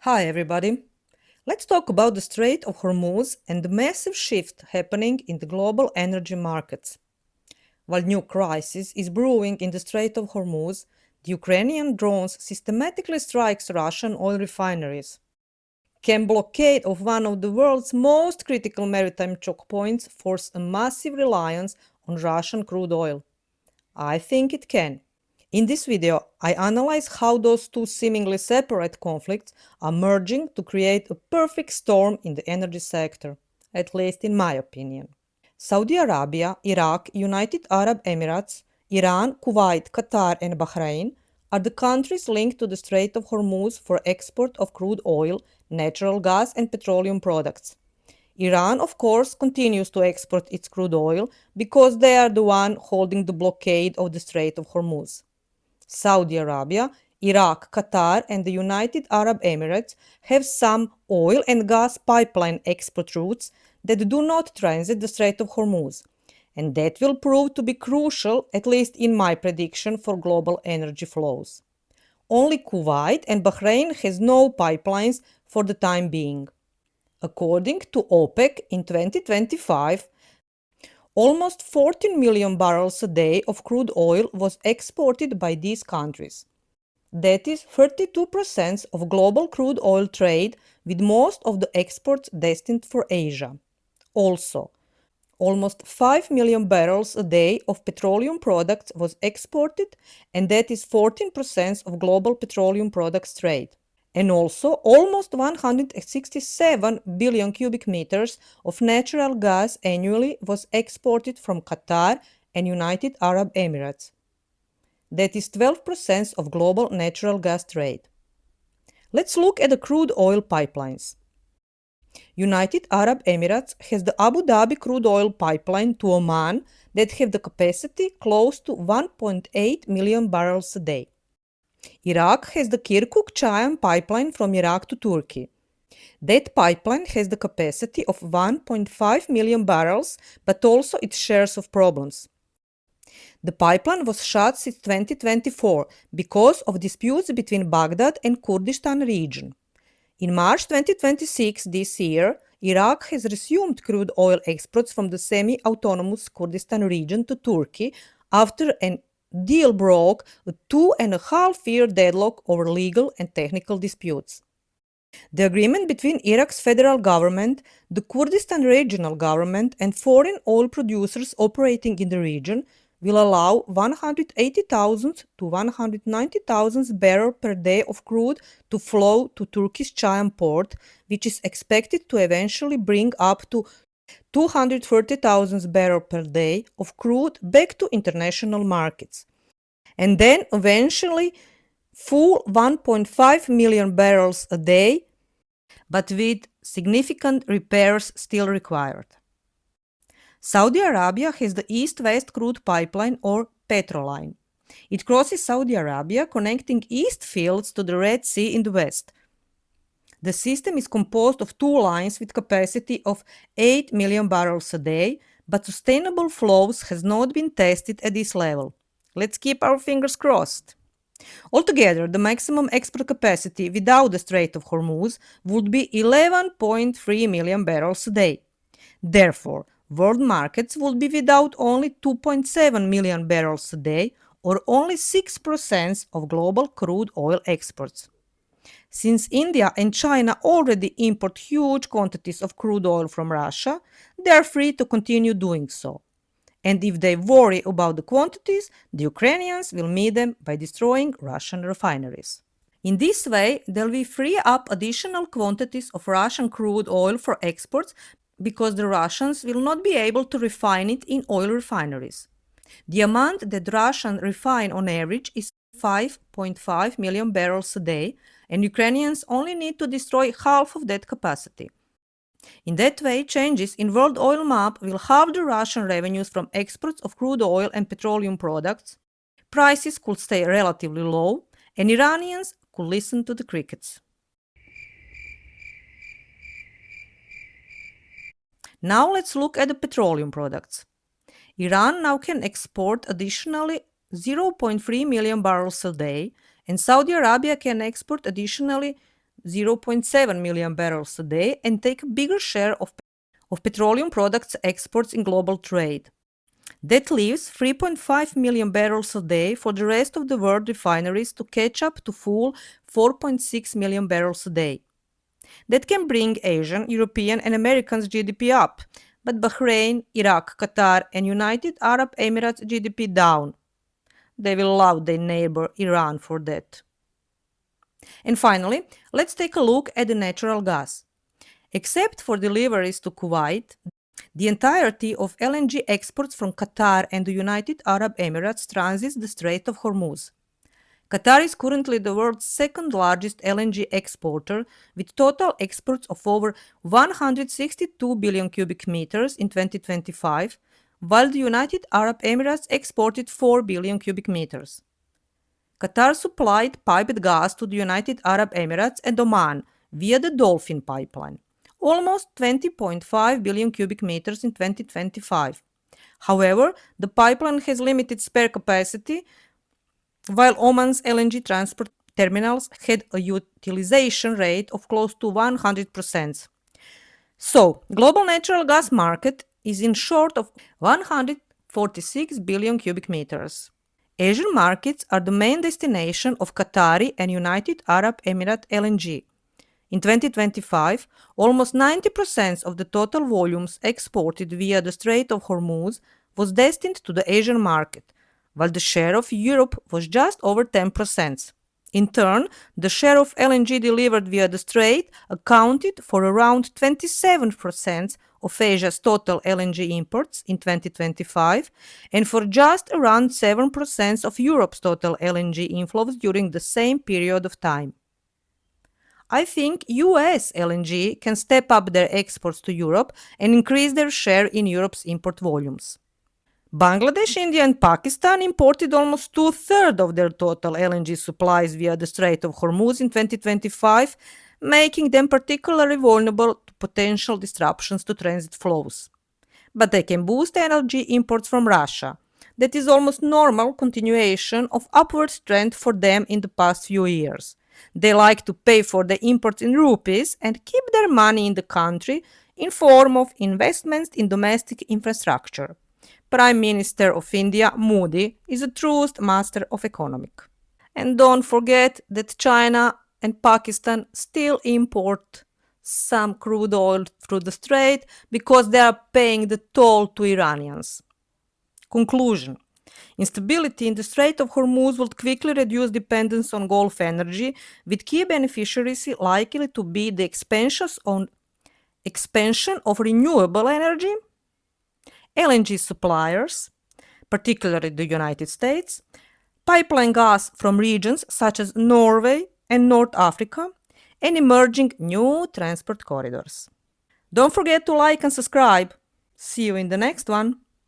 Hi everybody. Let's talk about the Strait of Hormuz and the massive shift happening in the global energy markets. While new crisis is brewing in the Strait of Hormuz, the Ukrainian drones systematically strikes Russian oil refineries. Can blockade of one of the world's most critical maritime choke points force a massive reliance on Russian crude oil? I think it can. In this video, I analyze how those two seemingly separate conflicts are merging to create a perfect storm in the energy sector, at least in my opinion. Saudi Arabia, Iraq, United Arab Emirates, Iran, Kuwait, Qatar, and Bahrain are the countries linked to the Strait of Hormuz for export of crude oil, natural gas, and petroleum products. Iran, of course, continues to export its crude oil because they are the one holding the blockade of the Strait of Hormuz. Saudi Arabia, Iraq, Qatar, and the United Arab Emirates have some oil and gas pipeline export routes that do not transit the Strait of Hormuz, and that will prove to be crucial, at least in my prediction, for global energy flows. Only Kuwait and Bahrain has no pipelines for the time being. According to OPEC, in 2025, almost 14 million barrels a day of crude oil was exported by these countries. That is 32% of global crude oil trade, with most of the exports destined for Asia. Also, almost 5 million barrels a day of petroleum products was exported, and that is 14% of global petroleum products trade. And also, almost 167 billion cubic meters of natural gas annually was exported from Qatar and United Arab Emirates. That is 12% of global natural gas trade. Let's look at the crude oil pipelines. United Arab Emirates has the Abu Dhabi crude oil pipeline to Oman that have the capacity close to 1.8 million barrels a day. Iraq has the Kirkuk-Chayan pipeline from Iraq to Turkey. That pipeline has the capacity of 1.5 million barrels, but also it shares of problems. The pipeline was shut since 2024 because of disputes between Baghdad and Kurdistan region. In March 2026 this year, Iraq has resumed crude oil exports from the semi-autonomous Kurdistan region to Turkey after an deal broke a 2.5-year deadlock over legal and technical disputes. The agreement between Iraq's federal government, the Kurdistan regional government, and foreign oil producers operating in the region will allow 180,000 to 190,000 barrels per day of crude to flow to Turkey's Chayan port, which is expected to eventually bring up to 230,000 barrels per day of crude back to international markets. And then eventually full 1.5 million barrels a day, but with significant repairs still required. Saudi Arabia has the East-West crude pipeline or Petroline. It crosses Saudi Arabia, connecting east fields to the Red Sea in the west. The system is composed of two lines with capacity of 8 million barrels a day, but sustainable flows has not been tested at this level. Let's keep our fingers crossed. Altogether, the maximum export capacity without the Strait of Hormuz would be 11.3 million barrels a day. Therefore, world markets would be without only 2.7 million barrels a day, or only 6% of global crude oil exports. Since India and China already import huge quantities of crude oil from Russia, they are free to continue doing so. And if they worry about the quantities, the Ukrainians will meet them by destroying Russian refineries. In this way, they will free up additional quantities of Russian crude oil for exports because the Russians will not be able to refine it in oil refineries. The amount that Russians refine on average is 5.5 million barrels a day, and Ukrainians only need to destroy half of that capacity. In that way, changes in world oil map will halve the Russian revenues from exports of crude oil and petroleum products, prices could stay relatively low, and Iranians could listen to the crickets. Now let's look at the petroleum products. Iran now can export additionally 0.3 million barrels a day, and Saudi Arabia can export additionally 0.7 million barrels a day and take a bigger share of petroleum products exports in global trade. That leaves 3.5 million barrels a day for the rest of the world refineries to catch up to full 4.6 million barrels a day. That can bring Asian, European, and Americans' GDP up, but Bahrain, Iraq, Qatar, and United Arab Emirates' GDP down. They will love their neighbor Iran for that. And finally, let's take a look at the natural gas. Except for deliveries to Kuwait, the entirety of LNG exports from Qatar and the United Arab Emirates transits the Strait of Hormuz. Qatar is currently the world's second largest LNG exporter, with total exports of over 162 billion cubic meters in 2025, while the United Arab Emirates exported 4 billion cubic meters. Qatar supplied piped gas to the United Arab Emirates and Oman via the Dolphin pipeline, almost 20.5 billion cubic meters in 2025. However, the pipeline has limited spare capacity, while Oman's LNG transport terminals had a utilization rate of close to 100%. So, global natural gas market is in short of 146 billion cubic meters. Asian markets are the main destination of Qatari and United Arab Emirates LNG. In 2025, almost 90% of the total volumes exported via the Strait of Hormuz was destined to the Asian market, while the share of Europe was just over 10%. In turn, the share of LNG delivered via the Strait accounted for around 27% of Asia's total LNG imports in 2025 and for just around 7% of Europe's total LNG inflows during the same period of time. I think US LNG can step up their exports to Europe and increase their share in Europe's import volumes. Bangladesh, India, and Pakistan imported almost two-thirds of their total LNG supplies via the Strait of Hormuz in 2025, making them particularly vulnerable to potential disruptions to transit flows. But they can boost energy imports from Russia. That is almost normal continuation of upward trend for them in the past few years. They like to pay for the imports in rupees and keep their money in the country in form of investments in domestic infrastructure. Prime Minister of India, Modi, is a truest master of economic. And don't forget that China and Pakistan still import some crude oil through the Strait because they are paying the toll to Iranians. Conclusion. Instability in the Strait of Hormuz will quickly reduce dependence on Gulf energy, with key beneficiaries likely to be the expansion of renewable energy, LNG suppliers, particularly the United States, pipeline gas from regions such as Norway and North Africa, and emerging new transport corridors. Don't forget to like and subscribe. See you in the next one.